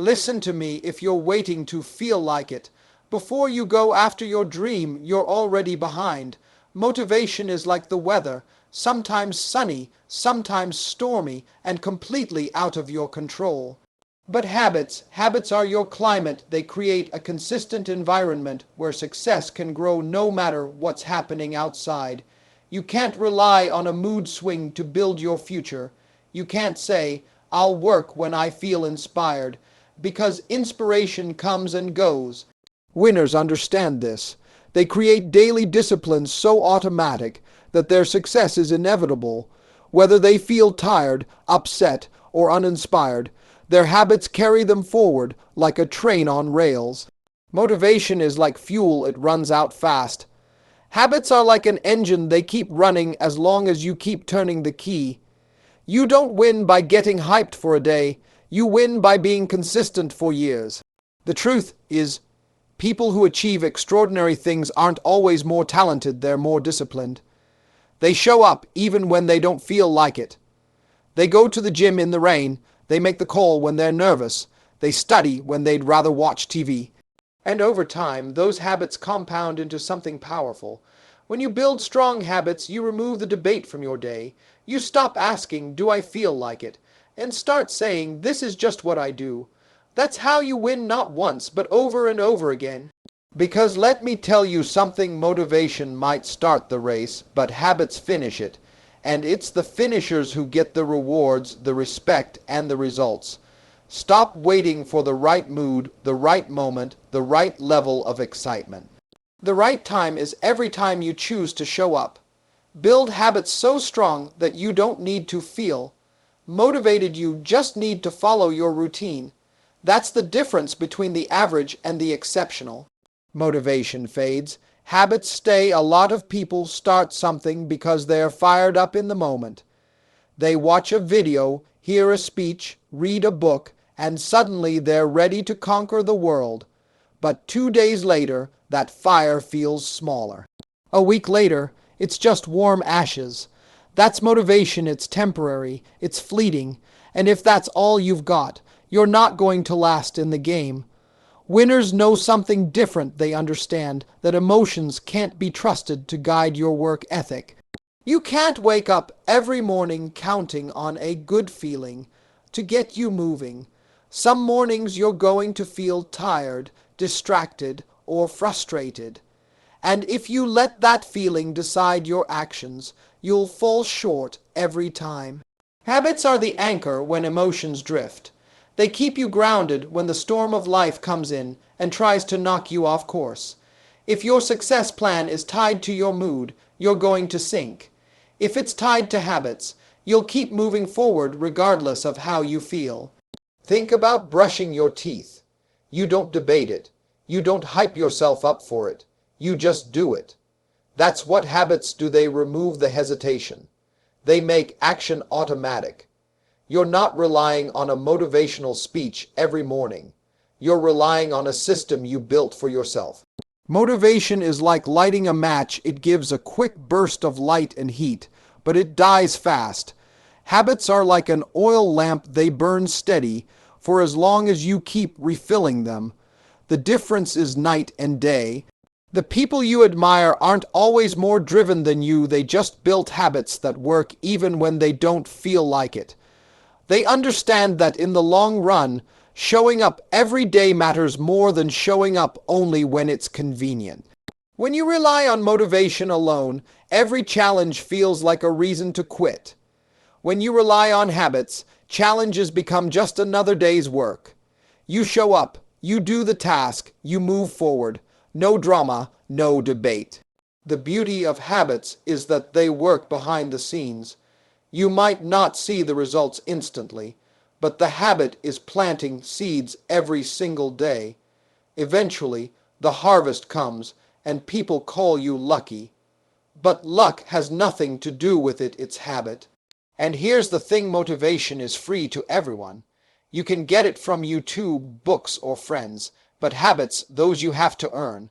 Listen to me if you're waiting to feel like it. Before you go after your dream, you're already behind. Motivation is like the weather, sometimes sunny, sometimes stormy, and completely out of your control. But habits are your climate. They create a consistent environment where success can grow no matter what's happening outside. You can't rely on a mood swing to build your future. You can't say, I'll work when I feel inspired, because inspiration comes and goes. Winners understand this. They create daily disciplines so automatic that their success is inevitable. Whether they feel tired, upset, or uninspired, their habits carry them forward like a train on rails. Motivation is like fuel, it runs out fast. Habits are like an engine, they keep running as long as you keep turning the key. You don't win by getting hyped for a day, you win by being consistent for years. The truth is, people who achieve extraordinary things aren't always more talented, they're more disciplined. They show up even when they don't feel like it. They go to the gym in the rain, they make the call when they're nervous, they study when they'd rather watch TV. And over time, those habits compound into something powerful. When you build strong habits, you remove the debate from your day. You stop asking, do I feel like it? And start saying, this is just what I do. That's how you win not once, but over and over again. Because let me tell you something, motivation might start the race, but habits finish it. And it's the finishers who get the rewards, the respect, and the results. Stop waiting for the right mood, the right moment, the right level of excitement. The right time is every time you choose to show up. Build habits so strong that you don't need to feel motivated, you just need to follow your routine. That's the difference between the average and the exceptional. Motivation fades. Habits stay. A lot of people start something because they're fired up in the moment. They watch a video, hear a speech, read a book, and suddenly they're ready to conquer the world. But 2 days later, that fire feels smaller. A week later, it's just warm ashes. That's motivation. It's temporary, it's fleeting, and if that's all you've got, you're not going to last in the game. Winners know something different. They understand that emotions can't be trusted to guide your work ethic. You can't wake up every morning counting on a good feeling to get you moving. Some mornings you're going to feel tired, distracted, or frustrated. And if you let that feeling decide your actions, you'll fall short every time. Habits are the anchor when emotions drift. They keep you grounded when the storm of life comes in and tries to knock you off course. If your success plan is tied to your mood, you're going to sink. If it's tied to habits, you'll keep moving forward regardless of how you feel. Think about brushing your teeth. You don't debate it. You don't hype yourself up for it. You just do it. That's what habits do. They remove the hesitation. They make action automatic. You're not relying on a motivational speech every morning. You're relying on a system you built for yourself. Motivation is like lighting a match. It gives a quick burst of light and heat, but it dies fast. Habits are like an oil lamp. They burn steady for as long as you keep refilling them. The difference is night and day. The people you admire aren't always more driven than you. They just built habits that work even when they don't feel like it. They understand that in the long run, showing up every day matters more than showing up only when it's convenient. When you rely on motivation alone, every challenge feels like a reason to quit. When you rely on habits, challenges become just another day's work. You show up, you do the task, you move forward. No drama, no debate. The beauty of habits is that they work behind the scenes. You might not see the results instantly, but the habit is planting seeds every single day. Eventually, the harvest comes, and people call you lucky. But luck has nothing to do with it, it's habit. And here's the thing, motivation is free to everyone. You can get it from YouTube, books, or friends, but habits, those you have to earn.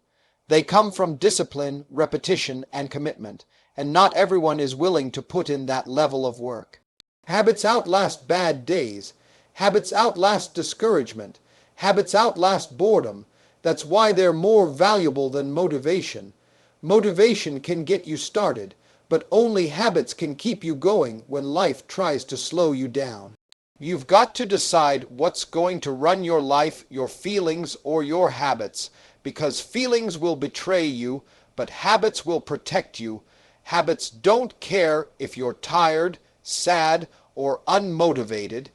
They come from discipline, repetition, and commitment, and not everyone is willing to put in that level of work. Habits outlast bad days. Habits outlast discouragement. Habits outlast boredom. That's why they're more valuable than motivation. Motivation can get you started, but only habits can keep you going when life tries to slow you down. You've got to decide what's going to run your life, your feelings, or your habits, because feelings will betray you, but habits will protect you. Habits don't care if you're tired, sad, or unmotivated.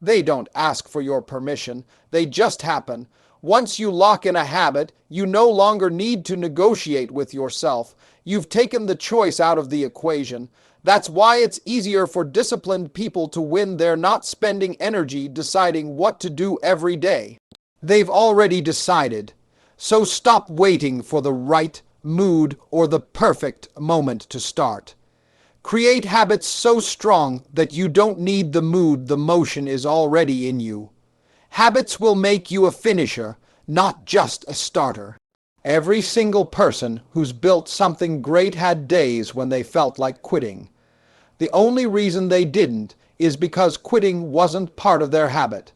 They don't ask for your permission. They just happen. Once you lock in a habit, you no longer need to negotiate with yourself. You've taken the choice out of the equation. That's why it's easier for disciplined people to win. They're not spending energy deciding what to do every day. They've already decided. So stop waiting for the right mood or the perfect moment to start. Create habits so strong that you don't need the mood, the motion is already in you. Habits will make you a finisher, not just a starter. Every single person who's built something great had days when they felt like quitting. The only reason they didn't is because quitting wasn't part of their habit.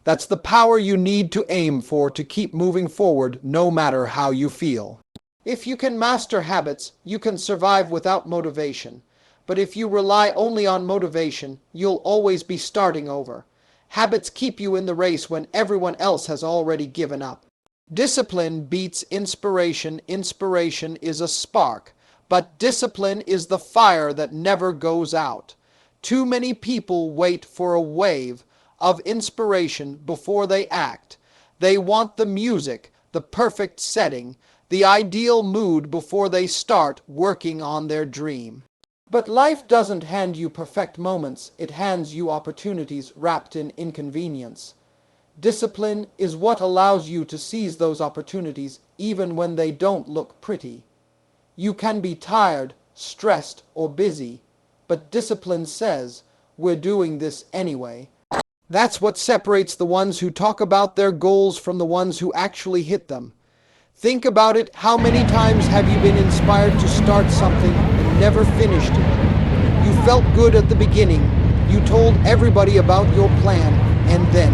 That's the power you need to aim for to keep moving forward no matter how you feel. If you can master habits, you can survive without motivation. But if you rely only on motivation, you'll always be starting over. Habits keep you in the race when everyone else has already given up. Discipline beats inspiration. Inspiration is a spark, but discipline is the fire that never goes out. Too many people wait for a wave of inspiration before they act. They want the music, the perfect setting, the ideal mood before they start working on their dream. But life doesn't hand you perfect moments, it hands you opportunities wrapped in inconvenience. Discipline is what allows you to seize those opportunities even when they don't look pretty. You can be tired, stressed, or busy, but discipline says, we're doing this anyway. That's what separates the ones who talk about their goals from the ones who actually hit them. Think about it, how many times have you been inspired to start something and never finished it? You felt good at the beginning, you told everybody about your plan, and then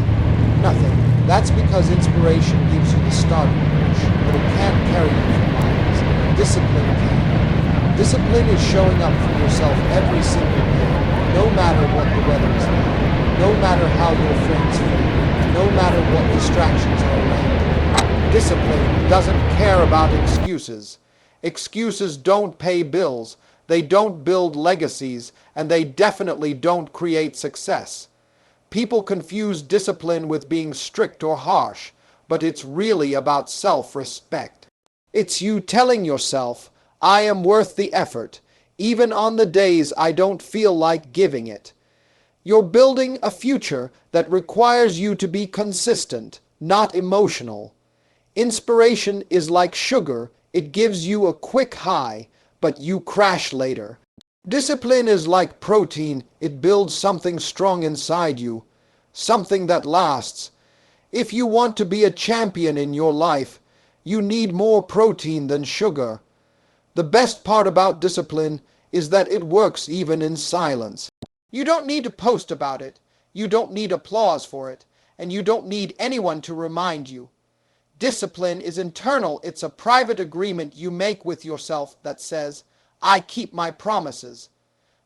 nothing. That's because inspiration gives you the starting push, but it can't carry you for miles. Discipline can. Discipline is showing up for yourself every single day, no matter what the weather is like, no matter how your friends feel, no matter what distractions are around. Discipline doesn't care about excuses. Excuses don't pay bills, they don't build legacies, and they definitely don't create success. People confuse discipline with being strict or harsh, but it's really about self-respect. It's you telling yourself, I am worth the effort, even on the days I don't feel like giving it. You're building a future that requires you to be consistent, not emotional. Inspiration is like sugar, it gives you a quick high, but you crash later. Discipline is like protein, it builds something strong inside you, something that lasts. If you want to be a champion in your life, you need more protein than sugar. The best part about discipline is that it works even in silence. You don't need to post about it, you don't need applause for it, and you don't need anyone to remind you. Discipline is internal. It's a private agreement you make with yourself that says, I keep my promises.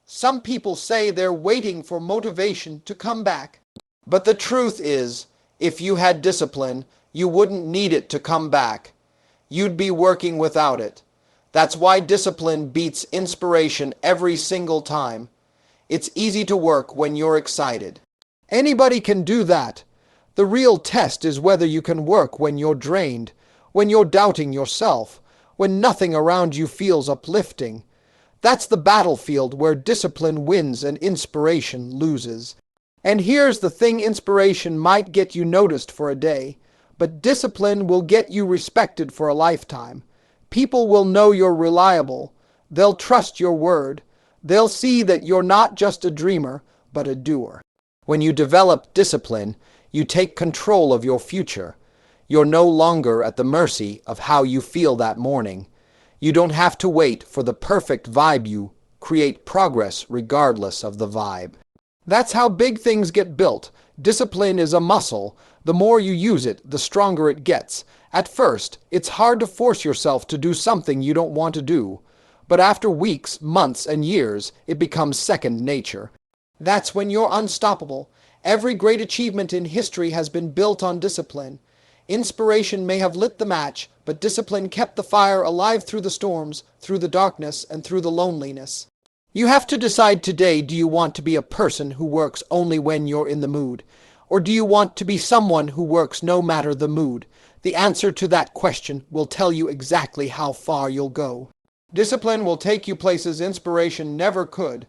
Some people say they're waiting for motivation to come back. But the truth is, if you had discipline, you wouldn't need it to come back. You'd be working without it. That's why discipline beats inspiration every single time. It's easy to work when you're excited. Anybody can do that. The real test is whether you can work when you're drained, when you're doubting yourself, when nothing around you feels uplifting. That's the battlefield where discipline wins and inspiration loses. And here's the thing, inspiration might get you noticed for a day, but discipline will get you respected for a lifetime. People will know you're reliable. They'll trust your word. They'll see that you're not just a dreamer, but a doer. When you develop discipline, you take control of your future. You're no longer at the mercy of how you feel that morning. You don't have to wait for the perfect vibe. You create progress regardless of the vibe. That's how big things get built. Discipline is a muscle. The more you use it, the stronger it gets. At first, it's hard to force yourself to do something you don't want to do. But after weeks, months, and years, it becomes second nature. That's when you're unstoppable. Every great achievement in history has been built on discipline. Inspiration may have lit the match, but discipline kept the fire alive through the storms, through the darkness, and through the loneliness. You have to decide today, do you want to be a person who works only when you're in the mood? Or do you want to be someone who works no matter the mood? The answer to that question will tell you exactly how far you'll go. Discipline will take you places inspiration never could.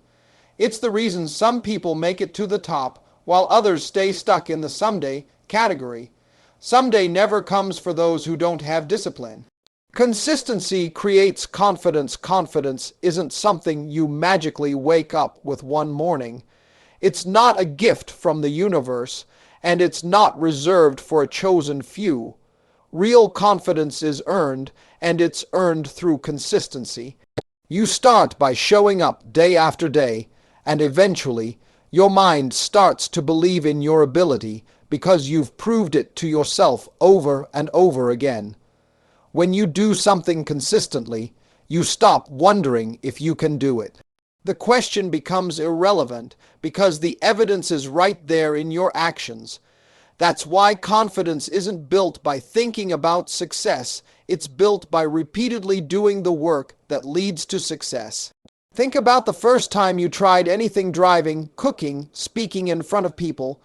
It's the reason some people make it to the top, while others stay stuck in the someday category. Someday never comes for those who don't have discipline. Consistency creates confidence. Confidence isn't something you magically wake up with one morning. It's not a gift from the universe, and it's not reserved for a chosen few. Real confidence is earned, and it's earned through consistency. You start by showing up day after day, and eventually your mind starts to believe in your ability because you've proved it to yourself over and over again. When you do something consistently, you stop wondering if you can do it. The question becomes irrelevant because the evidence is right there in your actions. That's why confidence isn't built by thinking about success. It's built by repeatedly doing the work that leads to success. Think about the first time you tried anything: driving, cooking, speaking in front of people.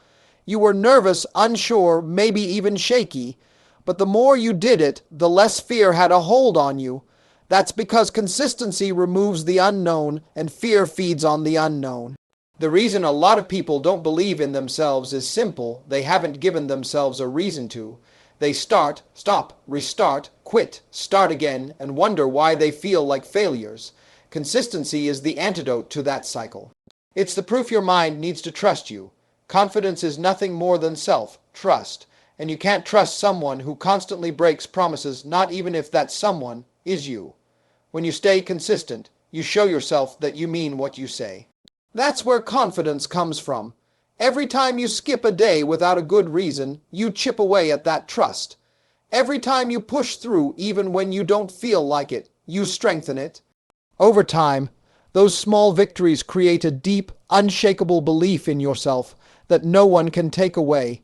You were nervous, unsure, maybe even shaky. But the more you did it, the less fear had a hold on you. That's because consistency removes the unknown and fear feeds on the unknown. The reason a lot of people don't believe in themselves is simple. They haven't given themselves a reason to. They start, stop, restart, quit, start again, and wonder why they feel like failures. Consistency is the antidote to that cycle. It's the proof your mind needs to trust you. Confidence is nothing more than self-trust. And you can't trust someone who constantly breaks promises, not even if that someone is you. When you stay consistent, you show yourself that you mean what you say. That's where confidence comes from. Every time you skip a day without a good reason, you chip away at that trust. Every time you push through, even when you don't feel like it, you strengthen it. Over time, those small victories create a deep, unshakable belief in yourself that no one can take away.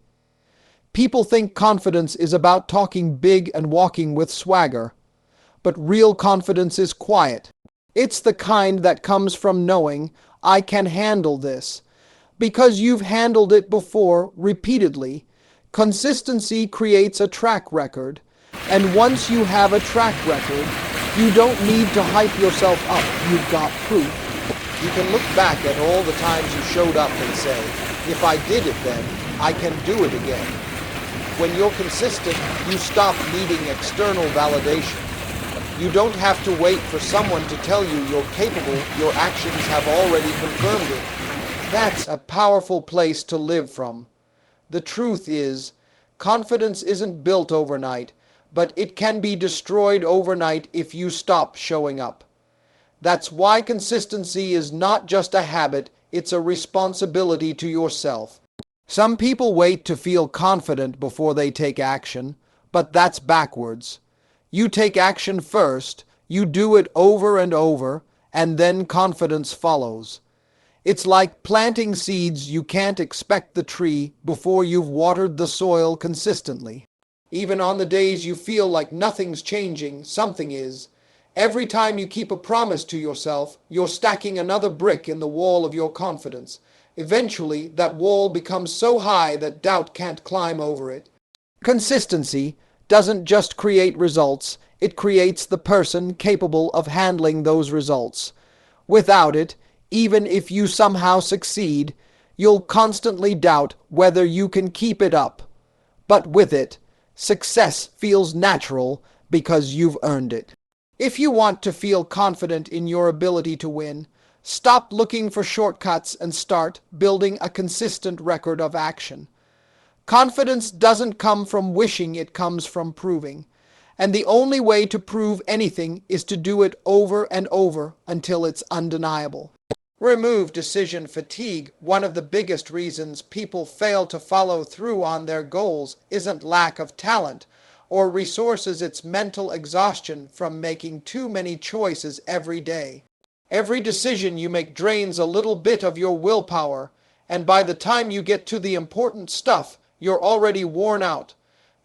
People think confidence is about talking big and walking with swagger. But real confidence is quiet. It's the kind that comes from knowing, I can handle this. Because you've handled it before, repeatedly. Consistency creates a track record. And once you have a track record, you don't need to hype yourself up. You've got proof. You can look back at all the times you showed up and say, if I did it then, I can do it again. When you're consistent, you stop needing external validation. You don't have to wait for someone to tell you you're capable. Your actions have already confirmed it. That's a powerful place to live from. The truth is, confidence isn't built overnight, but it can be destroyed overnight if you stop showing up. That's why consistency is not just a habit, it's a responsibility to yourself. Some people wait to feel confident before they take action, but that's backwards. You take action first, you do it over and over, and then confidence follows. It's like planting seeds. You can't expect the tree before you've watered the soil consistently. Even on the days you feel like nothing's changing, something is. Every time you keep a promise to yourself, you're stacking another brick in the wall of your confidence. Eventually, that wall becomes so high that doubt can't climb over it. Consistency doesn't just create results, it creates the person capable of handling those results. Without it, even if you somehow succeed, you'll constantly doubt whether you can keep it up. But with it, success feels natural because you've earned it. If you want to feel confident in your ability to win, stop looking for shortcuts and start building a consistent record of action. Confidence doesn't come from wishing, it comes from proving. And the only way to prove anything is to do it over and over until it's undeniable. Remove decision fatigue. One of the biggest reasons people fail to follow through on their goals isn't lack of talent or resources, it's mental exhaustion from making too many choices every day. Every decision you make drains a little bit of your willpower, and by the time you get to the important stuff, you're already worn out.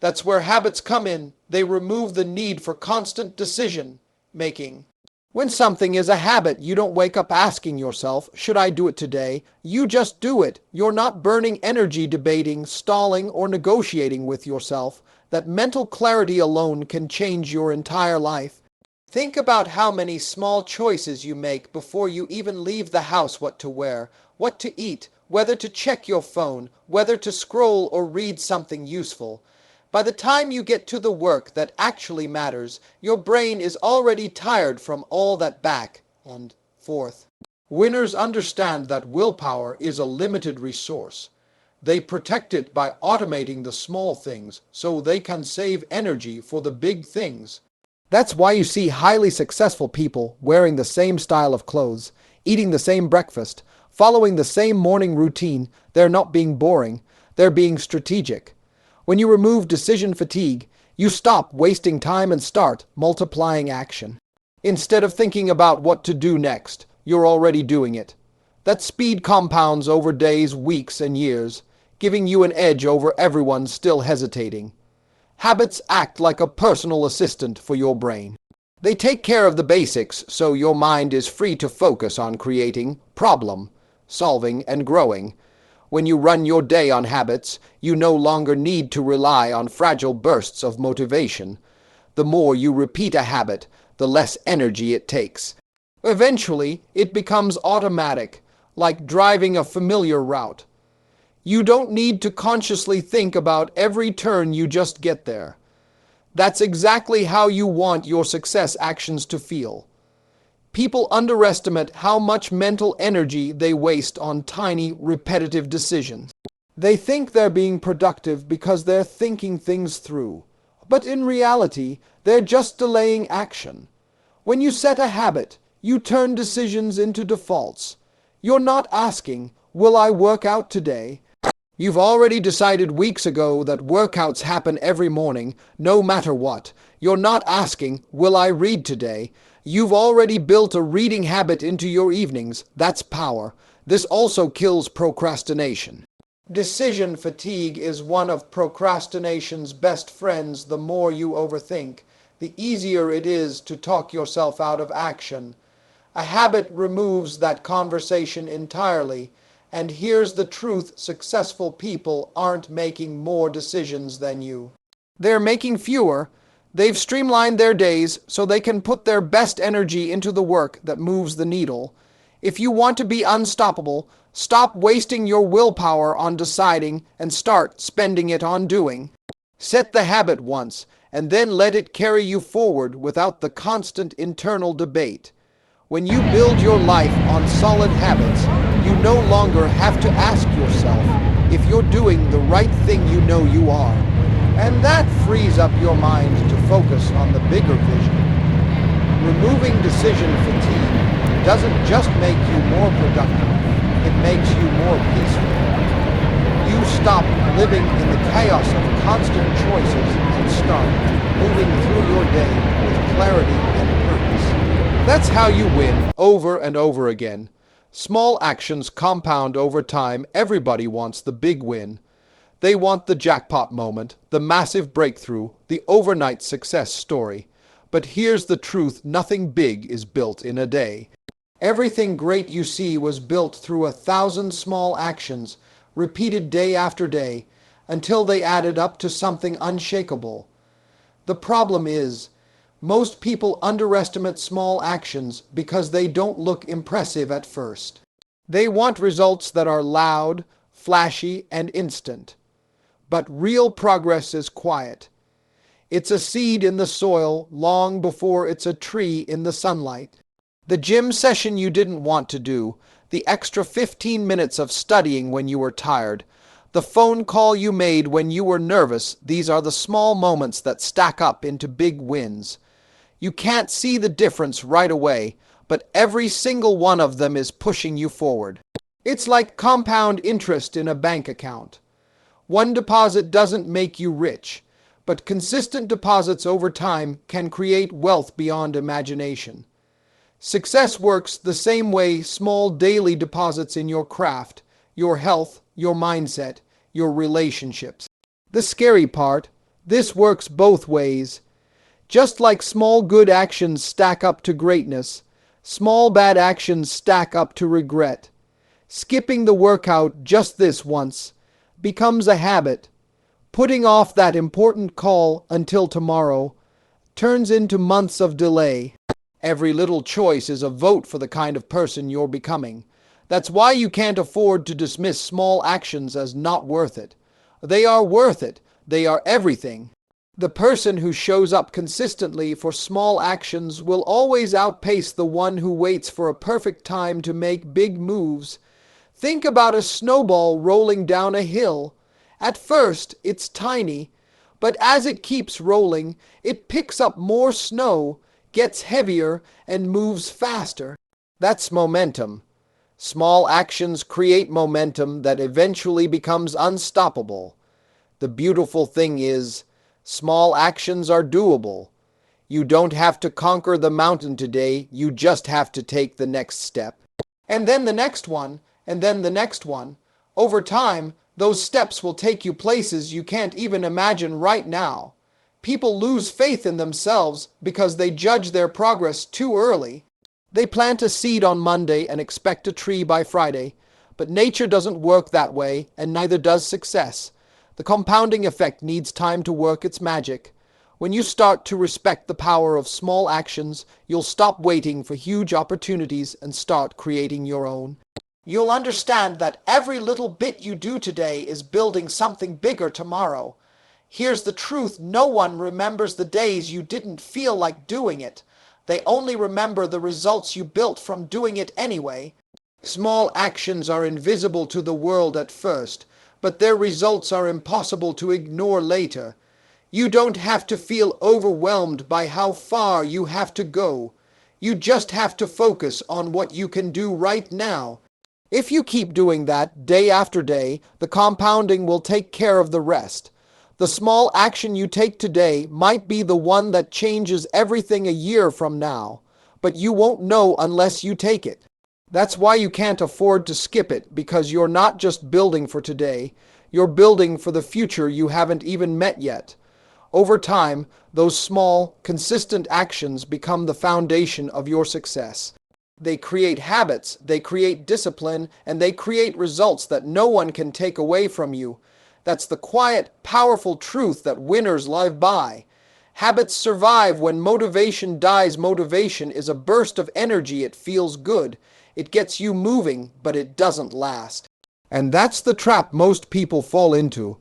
That's where habits come in. They remove the need for constant decision making. When something is a habit, you don't wake up asking yourself, should I do it today? You just do it. You're not burning energy debating, stalling, or negotiating with yourself. That mental clarity alone can change your entire life. Think about how many small choices you make before you even leave the house: what to wear, what to eat, whether to check your phone, whether to scroll or read something useful. By the time you get to the work that actually matters, your brain is already tired from all that back and forth. Winners understand that willpower is a limited resource. They protect it by automating the small things so they can save energy for the big things. That's why you see highly successful people wearing the same style of clothes, eating the same breakfast, following the same morning routine. They're not being boring, they're being strategic. When you remove decision fatigue, you stop wasting time and start multiplying action. Instead of thinking about what to do next, you're already doing it. That speed compounds over days, weeks, and years, giving you an edge over everyone still hesitating. Habits act like a personal assistant for your brain. They take care of the basics so your mind is free to focus on creating, problem solving, and growing. When you run your day on habits, you no longer need to rely on fragile bursts of motivation. The more you repeat a habit, the less energy it takes. Eventually, it becomes automatic, like driving a familiar route. You don't need to consciously think about every turn, you just get there. That's exactly how you want your success actions to feel. People underestimate how much mental energy they waste on tiny, repetitive decisions. They think they're being productive because they're thinking things through. But in reality, they're just delaying action. When you set a habit, you turn decisions into defaults. You're not asking, will I work out today? You've already decided weeks ago that workouts happen every morning, no matter what. You're not asking, will I read today? You've already built a reading habit into your evenings. That's power. This also kills procrastination. Decision fatigue is one of procrastination's best friends. The more you overthink, the easier it is to talk yourself out of action. A habit removes that conversation entirely. And here's the truth: successful people aren't making more decisions than you. They're making fewer. They've streamlined their days so they can put their best energy into the work that moves the needle. If you want to be unstoppable, stop wasting your willpower on deciding and start spending it on doing. Set the habit once, and then let it carry you forward without the constant internal debate. When you build your life on solid habits, you no longer have to ask yourself if you're doing the right thing. You know you are. And that frees up your mind to focus on the bigger vision. Removing decision fatigue doesn't just make you more productive, it makes you more peaceful. You stop living in the chaos of constant choices and start moving through your day with clarity and purpose. That's how you win over and over again. Small actions compound over time. Everybody wants the big win. They want the jackpot moment, the massive breakthrough, the overnight success story. But here's the truth: nothing big is built in a day. Everything great you see was built through 1,000 small actions, repeated day after day, until they added up to something unshakable. The problem is, most people underestimate small actions because they don't look impressive at first. They want results that are loud, flashy, and instant. But real progress is quiet. It's a seed in the soil long before it's a tree in the sunlight. The gym session you didn't want to do, the extra 15 minutes of studying when you were tired, the phone call you made when you were nervous, these are the small moments that stack up into big wins. You can't see the difference right away, but every single one of them is pushing you forward. It's like compound interest in a bank account. One deposit doesn't make you rich, but consistent deposits over time can create wealth beyond imagination. Success works the same way small daily deposits in your craft, your health, your mindset, your relationships. The scary part, this works both ways. Just like small good actions stack up to greatness, small bad actions stack up to regret. Skipping the workout just this once becomes a habit. Putting off that important call until tomorrow turns into months of delay. Every little choice is a vote for the kind of person you're becoming. That's why you can't afford to dismiss small actions as not worth it. They are worth it. They are everything. The person who shows up consistently for small actions will always outpace the one who waits for a perfect time to make big moves. Think about a snowball rolling down a hill. At first, it's tiny, but as it keeps rolling, it picks up more snow, gets heavier, and moves faster. That's momentum. Small actions create momentum that eventually becomes unstoppable. The beautiful thing is, small actions are doable. You don't have to conquer the mountain today, you just have to take the next step. And then the next one, and then the next one. Over time, those steps will take you places you can't even imagine right now. People lose faith in themselves because they judge their progress too early. They plant a seed on Monday and expect a tree by Friday, but nature doesn't work that way, and neither does success. The compounding effect needs time to work its magic. When you start to respect the power of small actions, you'll stop waiting for huge opportunities and start creating your own. You'll understand that every little bit you do today is building something bigger tomorrow. Here's the truth: no one remembers the days you didn't feel like doing it. They only remember the results you built from doing it anyway. Small actions are invisible to the world at first, but their results are impossible to ignore later. You don't have to feel overwhelmed by how far you have to go. You just have to focus on what you can do right now. If you keep doing that day after day, the compounding will take care of the rest. The small action you take today might be the one that changes everything a year from now, but you won't know unless you take it. That's why you can't afford to skip it, because you're not just building for today, you're building for the future you haven't even met yet. Over time, those small, consistent actions become the foundation of your success. They create habits, they create discipline, and they create results that no one can take away from you. That's the quiet, powerful truth that winners live by. Habits survive when motivation dies. Motivation is a burst of energy. It feels good. It gets you moving, but it doesn't last. And that's the trap most people fall into.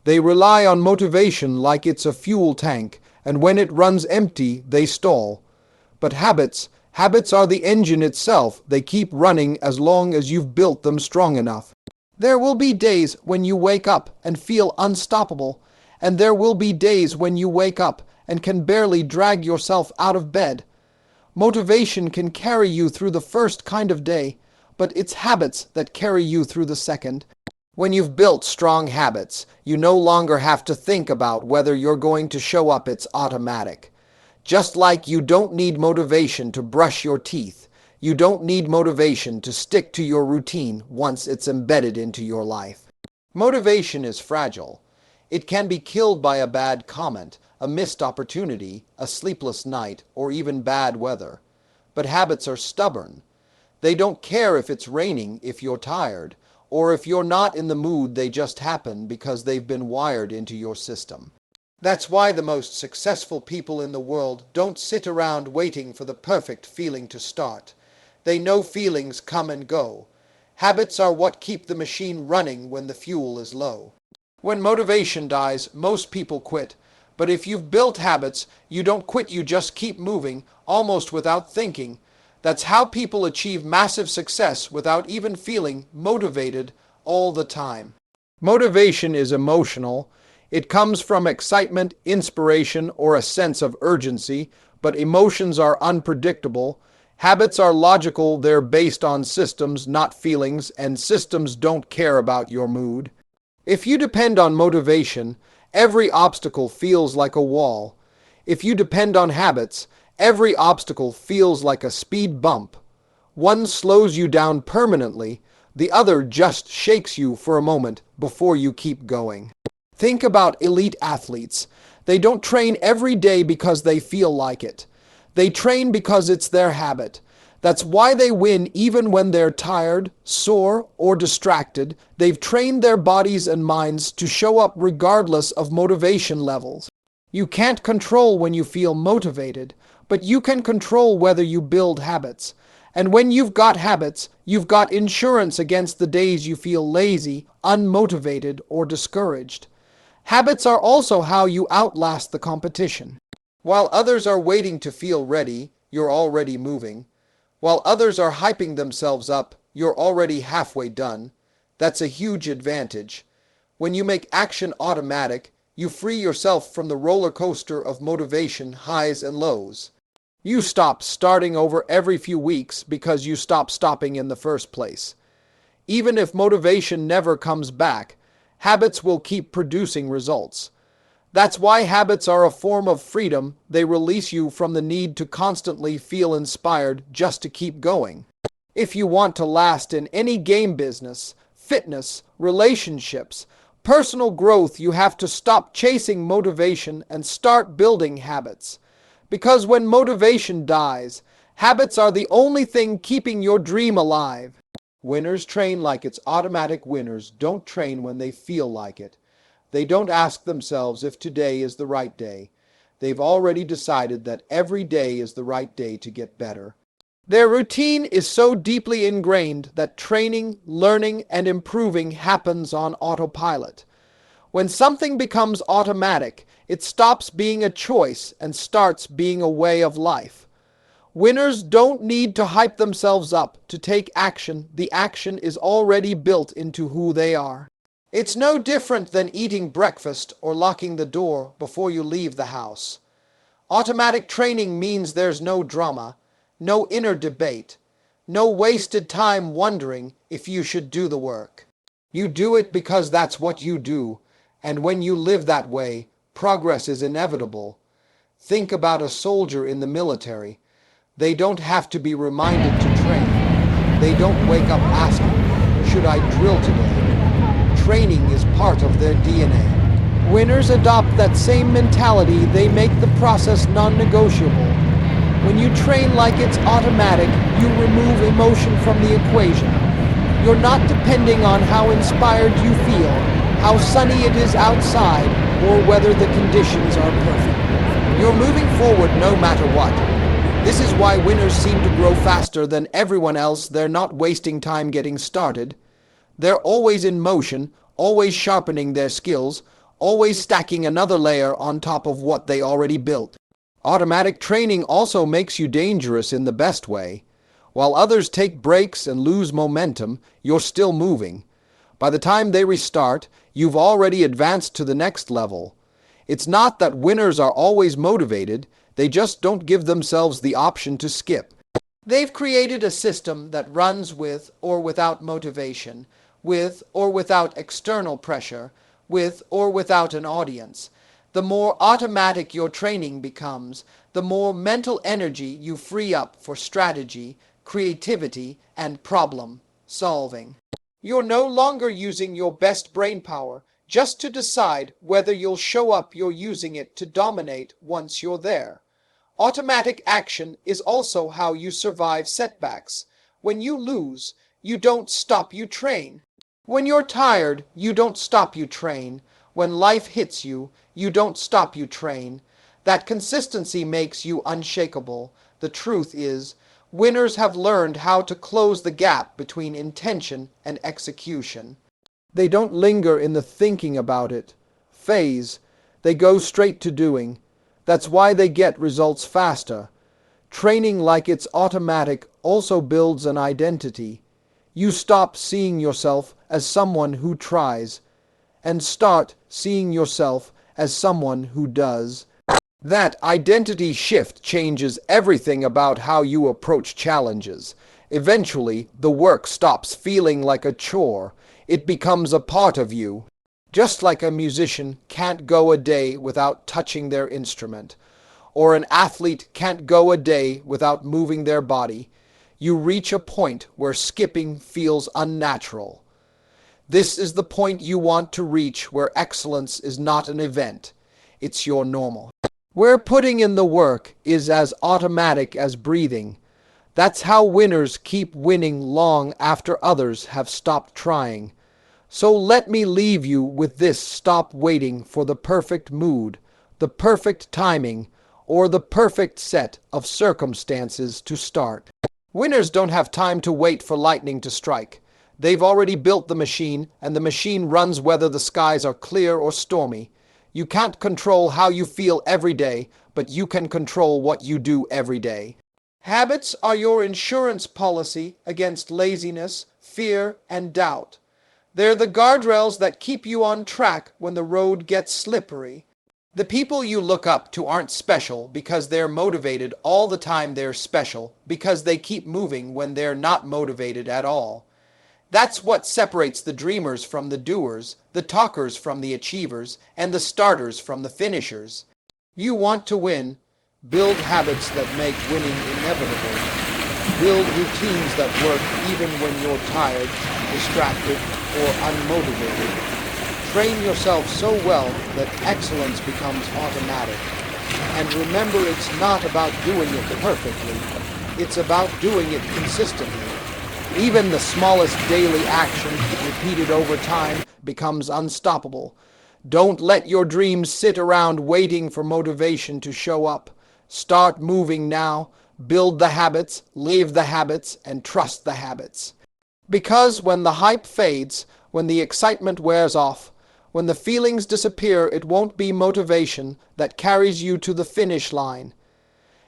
They rely on motivation like it's a fuel tank, and when it runs empty, they stall. But habits are the engine itself. They keep running as long as you've built them strong enough. There will be days when you wake up and feel unstoppable, and there will be days when you wake up and can barely drag yourself out of bed. Motivation can carry you through the first kind of day, but it's habits that carry you through the second. When you've built strong habits, you no longer have to think about whether you're going to show up. It's automatic. Just like you don't need motivation to brush your teeth, you don't need motivation to stick to your routine once it's embedded into your life. Motivation is fragile. It can be killed by a bad comment, a missed opportunity, a sleepless night, or even bad weather. But habits are stubborn. They don't care if it's raining, if you're tired, or if you're not in the mood. They just happen because they've been wired into your system. That's why the most successful people in the world don't sit around waiting for the perfect feeling to start. They know feelings come and go. Habits are what keep the machine running when the fuel is low. When motivation dies, most people quit. But if you've built habits, you don't quit, you just keep moving, almost without thinking. That's how people achieve massive success without even feeling motivated all the time. Motivation is emotional. It comes from excitement, inspiration, or a sense of urgency, but emotions are unpredictable. Habits are logical, they're based on systems, not feelings, and systems don't care about your mood. If you depend on motivation, every obstacle feels like a wall. If you depend on habits, every obstacle feels like a speed bump. One slows you down permanently, the other just shakes you for a moment before you keep going. Think about elite athletes. They don't train every day because they feel like it. They train because it's their habit. That's why they win even when they're tired, sore, or distracted. They've trained their bodies and minds to show up regardless of motivation levels. You can't control when you feel motivated, but you can control whether you build habits. And when you've got habits, you've got insurance against the days you feel lazy, unmotivated, or discouraged. Habits are also how you outlast the competition. While others are waiting to feel ready, you're already moving. While others are hyping themselves up, you're already halfway done. That's a huge advantage. When you make action automatic, you free yourself from the roller coaster of motivation highs and lows. You stop starting over every few weeks because you stop stopping in the first place. Even if motivation never comes back, habits will keep producing results. That's why habits are a form of freedom. They release you from the need to constantly feel inspired just to keep going. If you want to last in any game business, fitness, relationships, personal growth, you have to stop chasing motivation and start building habits. Because when motivation dies, habits are the only thing keeping your dream alive. Winners train like it's automatic. Winners don't train when they feel like it. They don't ask themselves if today is the right day. They've already decided that every day is the right day to get better. Their routine is so deeply ingrained that training, learning, and improving happens on autopilot. When something becomes automatic, it stops being a choice and starts being a way of life. Winners don't need to hype themselves up to take action. The action is already built into who they are. It's no different than eating breakfast or locking the door before you leave the house. Automatic training means there's no drama, no inner debate, no wasted time wondering if you should do the work. You do it because that's what you do, and when you live that way, progress is inevitable. Think about a soldier in the military. They don't have to be reminded to train. They don't wake up asking, should I drill today? Training is part of their DNA. Winners adopt that same mentality. They make the process non-negotiable. When you train like it's automatic, you remove emotion from the equation. You're not depending on how inspired you feel, how sunny it is outside, or whether the conditions are perfect. You're moving forward no matter what. This is why winners seem to grow faster than everyone else. They're not wasting time getting started. They're always in motion, always sharpening their skills, always stacking another layer on top of what they already built. Automatic training also makes you dangerous in the best way. While others take breaks and lose momentum, you're still moving. By the time they restart, you've already advanced to the next level. It's not that winners are always motivated, they just don't give themselves the option to skip. They've created a system that runs with or without motivation, with or without external pressure, with or without an audience. The more automatic your training becomes, the more mental energy you free up for strategy, creativity, and problem solving. You're no longer using your best brain power just to decide whether you'll show up. You're using it to dominate once you're there. Automatic action is also how you survive setbacks. When you lose, you don't stop, you train. When you're tired, you don't stop, you train. When life hits you, you don't stop, you train. That consistency makes you unshakable. The truth is, winners have learned how to close the gap between intention and execution. They don't linger in the thinking about it phase. They go straight to doing. That's why they get results faster. Training like it's automatic also builds an identity. You stop seeing yourself as someone who tries and start seeing yourself as someone who does. That identity shift changes everything about how you approach challenges. Eventually, the work stops feeling like a chore. It becomes a part of you. Just like a musician can't go a day without touching their instrument, or an athlete can't go a day without moving their body, you reach a point where skipping feels unnatural. This is the point you want to reach where excellence is not an event. It's your normal. Where putting in the work is as automatic as breathing. That's how winners keep winning long after others have stopped trying. So let me leave you with this: stop waiting for the perfect mood, the perfect timing, or the perfect set of circumstances to start. Winners don't have time to wait for lightning to strike. They've already built the machine, and the machine runs whether the skies are clear or stormy. You can't control how you feel every day, but you can control what you do every day. Habits are your insurance policy against laziness, fear, and doubt. They're the guardrails that keep you on track when the road gets slippery. The people you look up to aren't special because they're motivated all the time. They're special because they keep moving when they're not motivated at all. That's what separates the dreamers from the doers, the talkers from the achievers, and the starters from the finishers. You want to win? Build habits that make winning inevitable. Build routines that work even when you're tired, distracted, or unmotivated. Train yourself so well that excellence becomes automatic. And remember, it's not about doing it perfectly. It's about doing it consistently. Even the smallest daily action, repeated over time, becomes unstoppable. Don't let your dreams sit around waiting for motivation to show up. Start moving now. Build the habits, live the habits, and trust the habits. Because when the hype fades, when the excitement wears off, when the feelings disappear, it won't be motivation that carries you to the finish line.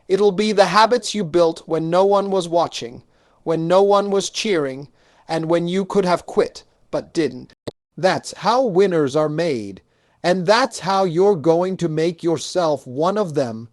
It'll be the habits you built when no one was watching, when no one was cheering, and when you could have quit, but didn't. That's how winners are made, and that's how you're going to make yourself one of them